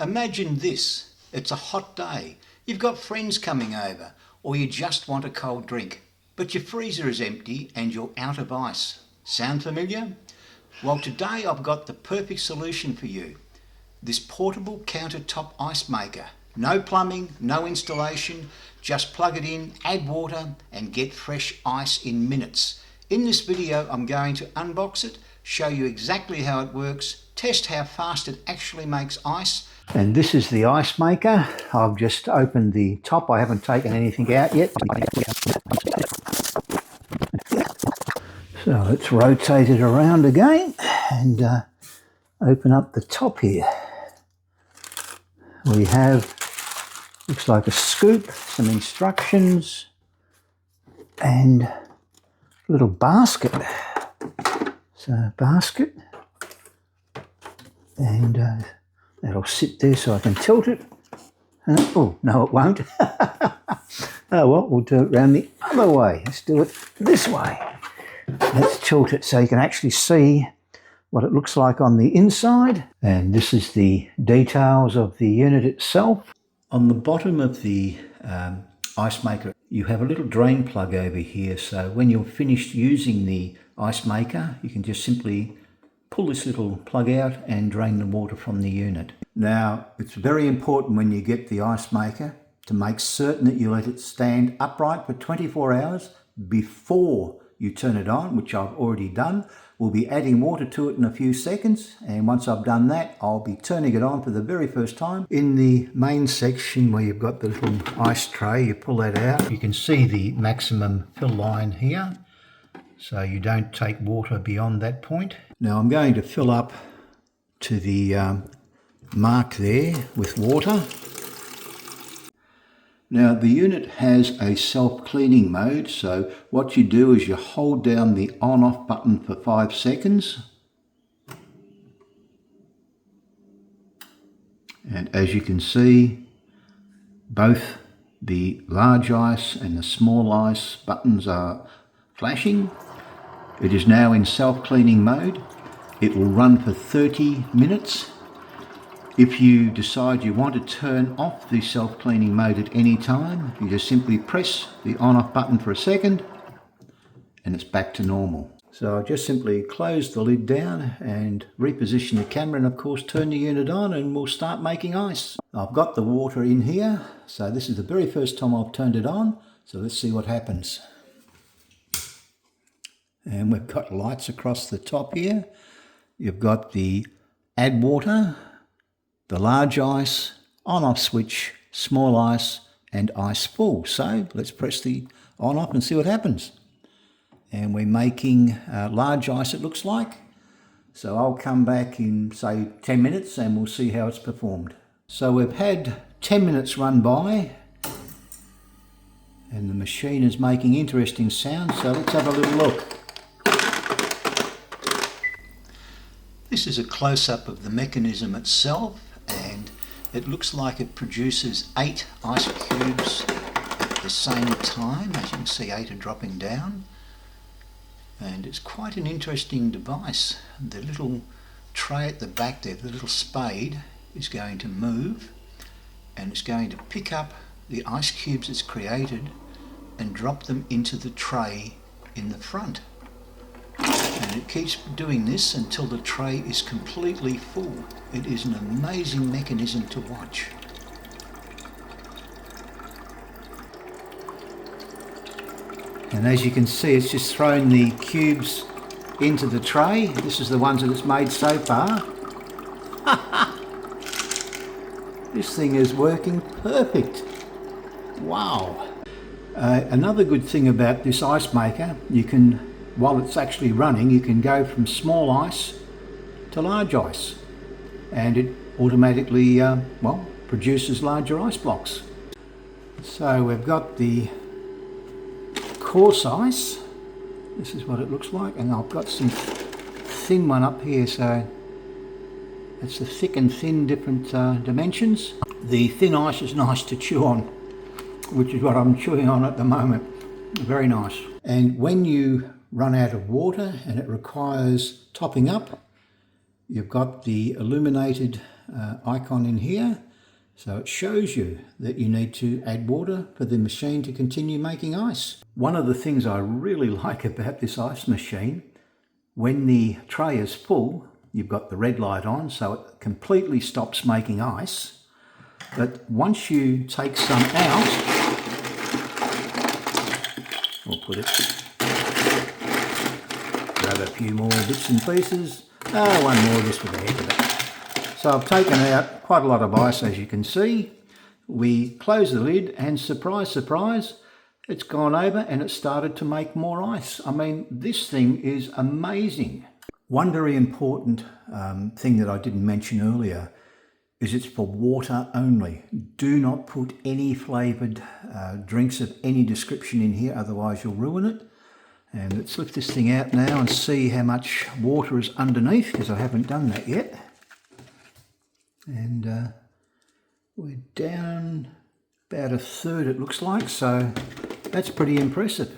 Imagine this, it's a hot day, you've got friends coming over, or you just want a cold drink, but your freezer is empty and you're out of ice. Sound familiar? Well, today I've got the perfect solution for you. This portable countertop ice maker. No plumbing, no installation, just plug it in, add water and get fresh ice in minutes. In this video I'm going to unbox it, show you exactly how it works, test how fast it actually makes ice. And this is the ice maker. I've just opened the top. I haven't taken anything out yet. So let's rotate it around again and open up the top here. We have, looks like a scoop, some instructions and a little basket. So basket, and that'll sit there so I can tilt it. Oh, no it won't. Oh well, we'll do it around the other way. Let's do it this way. Let's tilt it so you can actually see what it looks like on the inside. And this is the details of the unit itself. On the bottom of the ice maker, you have a little drain plug over here. So when you're finished using the ice maker, you can just simply pull this little plug out and drain the water from the unit. Now, it's very important when you get the ice maker to make certain that you let it stand upright for 24 hours before you turn it on, which I've already done. We'll be adding water to it in a few seconds, and once I've done that, I'll be turning it on for the very first time. In the main section where you've got the little ice tray, you pull that out. You can see the maximum fill line here, so you don't take water beyond that point. Now I'm going to fill up to the mark there with water. Now the unit has a self-cleaning mode, so what you do is you hold down the on-off button for 5 seconds. And as you can see, both the large ice and the small ice buttons are flashing. It is now in self-cleaning mode. It will run for 30 minutes. If you decide you want to turn off the self-cleaning mode at any time, you just simply press the on-off button for a second and it's back to normal. So I'll just simply close the lid down and reposition the camera and of course turn the unit on and we'll start making ice. I've got the water in here, so this is the very first time I've turned it on, so let's see what happens. And we've got lights across the top here. You've got the add water, the large ice, on-off switch, small ice and ice full. So let's press the on-off and see what happens. And we're making large ice, it looks like. So I'll come back in say 10 minutes and we'll see how it's performed. So we've had 10 minutes run by and the machine is making interesting sounds, so let's have a little look. This is a close-up of the mechanism itself, and it looks like it produces 8 ice cubes at the same time. As you can see, 8 are dropping down, and it's quite an interesting device. The little tray at the back there, the little spade, is going to move and it's going to pick up the ice cubes it's created and drop them into the tray in the front. And it keeps doing this until the tray is completely full. It is an amazing mechanism to watch. And as you can see, it's just thrown the cubes into the tray. This is the ones that it's made so far. This thing is working perfect. Wow. Another good thing about this ice maker, you can, while it's actually running, you can go from small ice to large ice and it automatically produces larger ice blocks. So we've got the coarse ice, this is what it looks like, and I've got some thin one up here, so it's the thick and thin, different dimensions. The thin ice is nice to chew on, which is what I'm chewing on at the moment. Very nice. And when you run out of water and it requires topping up, you've got the illuminated icon in here. So it shows you that you need to add water for the machine to continue making ice. One of the things I really like about this ice machine, when the tray is full, you've got the red light on, so it completely stops making ice. But once you take some out, we'll put it, grab a few more bits and pieces. One more just for the heck of it. So I've taken out quite a lot of ice, as you can see. We close the lid and surprise, surprise, it's gone over and it started to make more ice. I mean, this thing is amazing. One very important thing that I didn't mention earlier is it's for water only. Do not put any flavoured drinks of any description in here, otherwise you'll ruin it. And let's lift this thing out now and see how much water is underneath, because I haven't done that yet. And we're down about a third, it looks like, so that's pretty impressive.